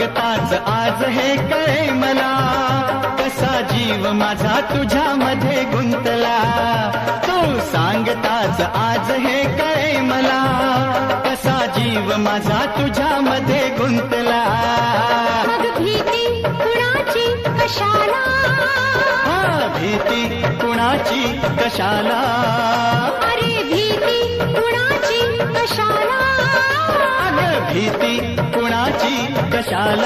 सांगताच आज हे कळे मला, कसा जीव माझा तुझ्यामध्ये गुंतला. तू सांगताच आज हे कळे मला, कसा जीव माझा तुझ्यामध्ये गुंतला. मग भीती कुणाची कशाला, भीती कुणाची कशाला, अरे भीती कुणाची कशाला, भीती कुणाची कशाला.